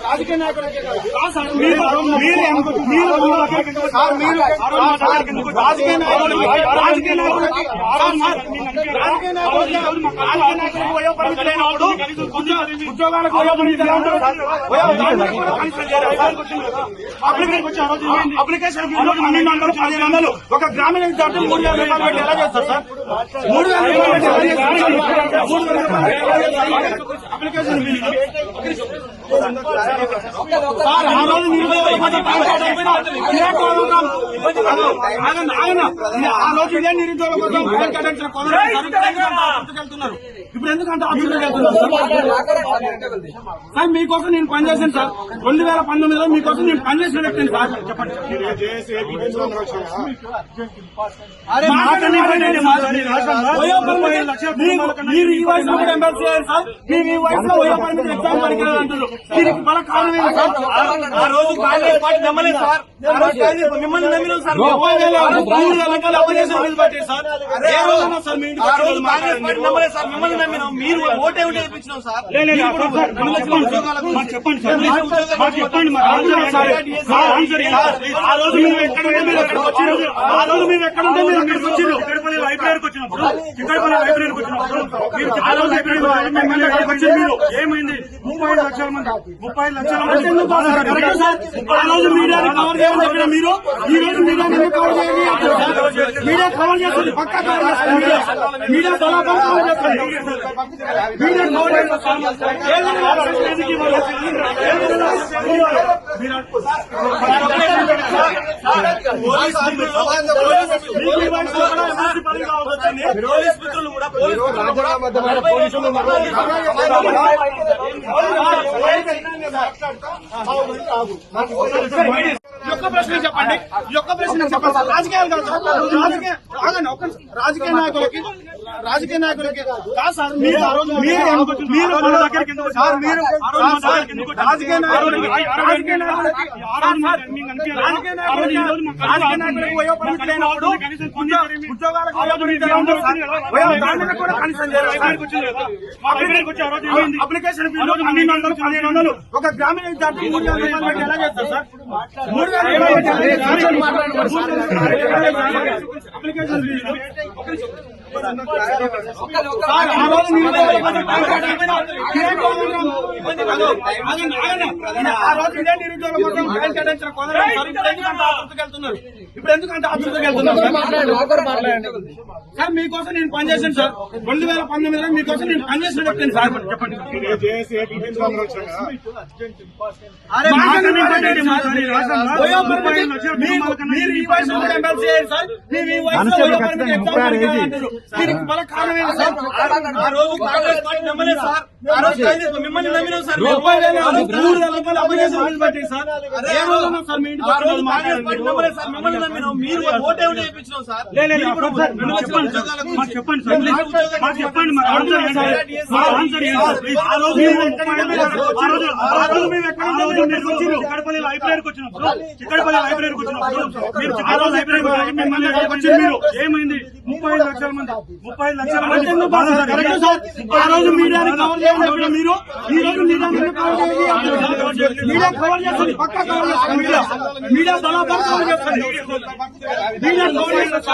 రాజకీయ నాయకులకి ఉద్యోగాలకు అప్లికేషన్ 1200 ఒక గ్రామీణ విద్యార్థులు 3000 రూపాయలు పెట్టి ఎలా చేస్తారు సార్? 3000 రూపాయలు అప్లికేషన్ సార్ ఆ రోజు ఇదే నిరుద్యోగ కోసం వెళ్తున్నారు. ఇప్పుడు ఎందుకంటే అభివృద్ధి వెళ్తున్నారు సార్. మీకోసం నేను పనిచేశాను సార్. 2019లో మీకోసం నేను పనిచేసిన వ్యక్తిని సార్. చెప్పండి. మీరు ఈ వయసులో కూడా ఎమ్మెల్సీ అయ్యారు సార్. మీరు ఈ వయసులో వయోపరిమితి ఎగ్జామ్ పనికిరాదు అంటారు. దీనికి బల కారణం ఏంటి సార్? ఆ రోజు కాంగ్రెస్ పార్టీ నమ్మలేదు సార్. మిమ్మల్ని నమ్మినాం సార్. 30,000 అప్లికేషన్ పట్టారు సార్. ఏ రోజున సార్ మీ ఇంటికి కాంగ్రెస్ పార్టీ నమ్మలేదు సార్. మిమ్మల్ని నమ్మినాం. మీరు ఓటే ఉంటే ఇప్పించినాం సార్. చెప్పండి సార్. చెప్పండి. ఆ రోజు మేము ఎక్కడుంటే మీరు ఎక్కడికి వచ్చారు. ఆ రోజు మేము ఎక్కడుంటే మీరు అక్కడికి వచ్చారు. చిక్కడపల్లి లైబ్రరీకి వచ్చినప్పుడు మీరు ఆ రోజు లైబ్రరీకి వచ్చారు. మీరు ఏమైంది? 35 లక్షల మంది ఆ రోజు మీడియాని కవర్ చేయాలని చెప్పిన మీరు ఈ రోజు మీడియాని కవర్ చేయాలి. మీడియా కవర్ చేస్తుంది. పక్కా కవర్ చేస్తుంది. మీడియా కవర్ చేస్తుంది. మీడియా కవర్ ఒక్క ప్రశ్న చెప్పండి. ఒక్క ప్రశ్న చెప్పండి సార్. రాజకీయాలు కాదు సార్. రాజకీయ నాయకులకి కాదు సార్. మీరు రాజకీయ నాయకులకి వయోపరిమితి లేనప్పుడు ఉద్యోగాలకు కూడా కనీసం అప్లికేషన్ 1200 ఒక గ్రామీణ విద్యార్థి 3000 రూపాయలు పెట్టి ఎలా చేస్తారు సార్? 3000 అప్లికేషన్ ఆ రోజు ఇదే నిరుద్యోగ కోసం వెళ్తున్నారు. ఇప్పుడు ఎందుకంటే అభివృద్ధికి వెళ్తున్నారు సార్. మీకోసం నేను పనిచేశాను సార్. 2019లో మీకోసం నేను పనిచేసిన వ్యక్తిని సార్. చెప్పండి. మీరు ఈ వయసులో ఎమ్మెల్సీ అయ్యారు సార్. మీరు ఈ వయసులో దీనికి బల కారణం ఏంటి సార్? ఆ రోజు కాంగ్రెస్ పార్టీ నమ్మలేదు సార్. ఆ రోజు మిమ్మల్ని నమ్మినాం సార్. 30,000 అప్లికేషన్ పట్టారు సార్. ఏ రోజున సార్ మీ ఇంటికి కాంగ్రెస్ పార్టీ నమ్మలేదు సార్. మిమ్మల్ని నమ్మినాం. మీరు ఓటే ఉంటే ఇప్పించినాం సార్. చెప్పండి సార్. చెప్పండి. చిక్కడపల్లి లైబ్రరీకి వచ్చినప్పుడు మీరు ఆ రోజు లైబ్రరీకి మిమ్మల్ని మీరు ఏమైంది? 35 లక్షల మంది ఆ రోజు మీడియాని కవర్ చేయాలని చెప్పిన మీరు ఈ రోజు మీడియాని కవర్ చేయాలి. మీడియా కవర్ చేస్తుంది. పక్కా కవర్ చేస్తుంది. మీడియా బలాబర్ కవర్ చేస్తుంది. మీడియా కవర్ చేస్తుంది.